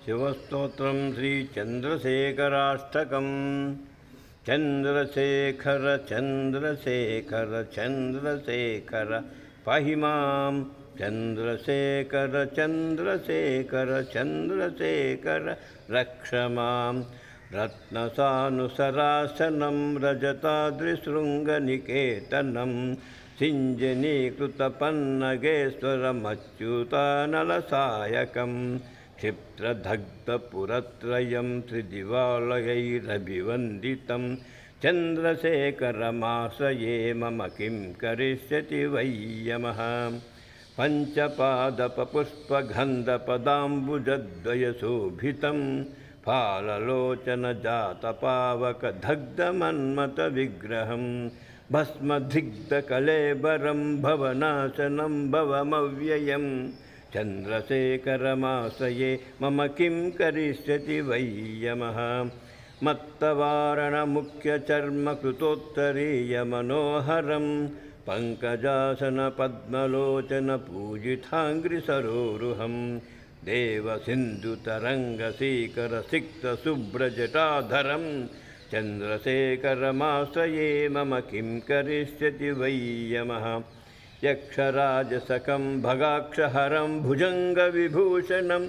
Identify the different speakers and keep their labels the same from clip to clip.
Speaker 1: शिवस्तोत्रं श्रीचन्द्रशेखराष्टकं। चन्द्रशेखर चन्द्रशेखर चन्द्रशेखर पाहि मां। चन्द्रशेखर चन्द्रशेखर चन्द्रशेखर रक्ष मां। रत्नसानुसरासनं रजताद्रिशृङ्गनिकेतनं सिञ्जनीकृतपन्नगेश्वरमच्युतानलसायकं क्षिप्रदग्धपुरत्रयं त्रिदिवालयैरभिवन्दितं चन्द्रशेखरमाश्रये मम किं करिष्यति वै यमः। पञ्चपादपपुष्पगन्धपदाम्बुजद्वयशोभितं फाललोचनजातपावकदग्धमन्मथविग्रहं भस्मदिग्धकलेबरं भवनाशनं भवमव्ययं चन्द्रशेखरमाश्रये मम किं करिष्यति वै यमः। मत्तवारणमुख्यचर्मकृतोत्तरीयमनोहरं पङ्कजासनपद्मलोचनपूजिताङ्घ्रिसरोरुहं देवसिन्धुतरङ्गशीकरसिक्तशुभ्रजटाधरं चन्द्रशेखरमाश्रये मम किं करिष्यति वै यमः। यक्षराजसकं भगाक्षहरं भुजङ्गविभूषणं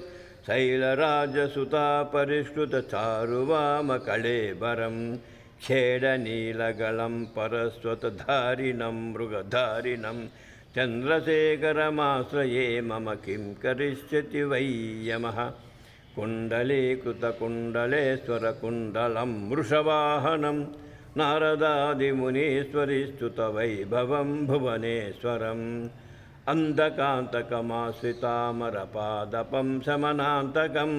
Speaker 1: शैलराजसुतापरिष्कृतचारुवामकळेबरं खेडनीलगलं परस्वतधारिणं मृगधारिणं चन्द्रशेखरमाश्रये मम किं करिष्यति वै यमः। कुण्डलीकृतकुण्डलेश्वरकुण्डलं वृषवाहनं नारदादिमुनीश्वरीस्तुतवैभवं भुवनेश्वरम् अन्धकान्तकमाश्रितामरपादपं शमनान्तकं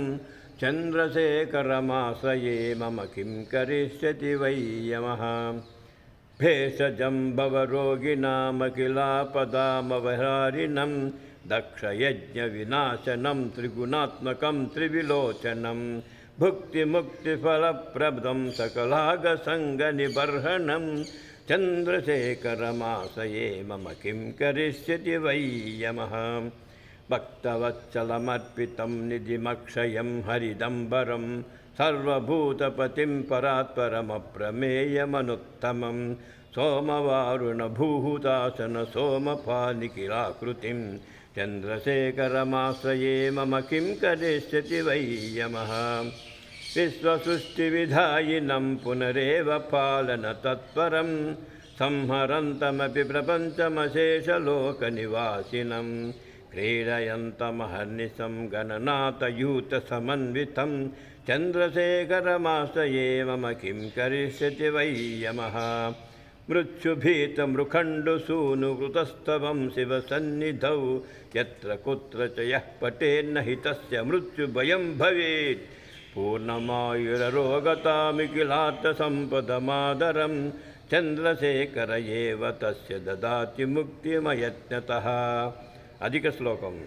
Speaker 1: चन्द्रशेखरमाश्रये मम किं करिष्यति वै यमः। भेषजं भवरोगिणामखिलापदामवहारिणं दक्षयज्ञविनाशनं त्रिगुणात्मकं त्रिविलोचनं भुक्तिमुक्तिफलप्रदं सकलागसङ्गनिबर्हणं चन्द्रशेखरमाश्रये मम किं करिष्यति वै यमः। भक्तवत्सलमर्पितं निधिमक्षयं हरिदम्बरं सर्वभूतपतिं परात्परमप्रमेयमनुत्तमं सोमवारुणभूहुतासन सोमपानिखिलाकृतिं चन्द्रशेखरमाश्रये मम किं करिष्यति वै यमः। विश्वसृष्टिविधायिनं पुनरेव पालनतत्परं संहरन्तमपि प्रपञ्चमशेषलोकनिवासिनं क्रीडयन्तमहर्निशं गणनाथयूतसमन्वितं चन्द्रशेखरमाश्रये मम किं करिष्यति वै यमः। मृत्युभीतमृखण्डसूनुकृतस्तवं शिवसन्निधौ यत्र कुत्र च यः पठेन्न हि तस्य मृत्युभयं भवेत्। पूर्णमायुररोगतामिखिलार्थसम्पदमादरं चन्द्रशेखर एव तस्य ददाति मुक्तिमयत्नतः। अधिकश्लोकं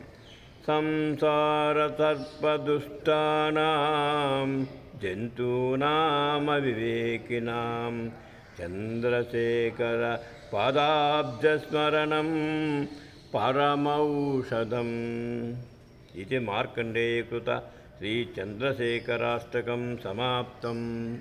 Speaker 1: संसारसर्पदुष्टानां जन्तूनामविवेकिनां चन्द्रशेखर पादाब्जस्मरणं परमौषधम् इति मार्कण्डेयकृत श्रीचन्द्रशेखराष्टकं समाप्तम्।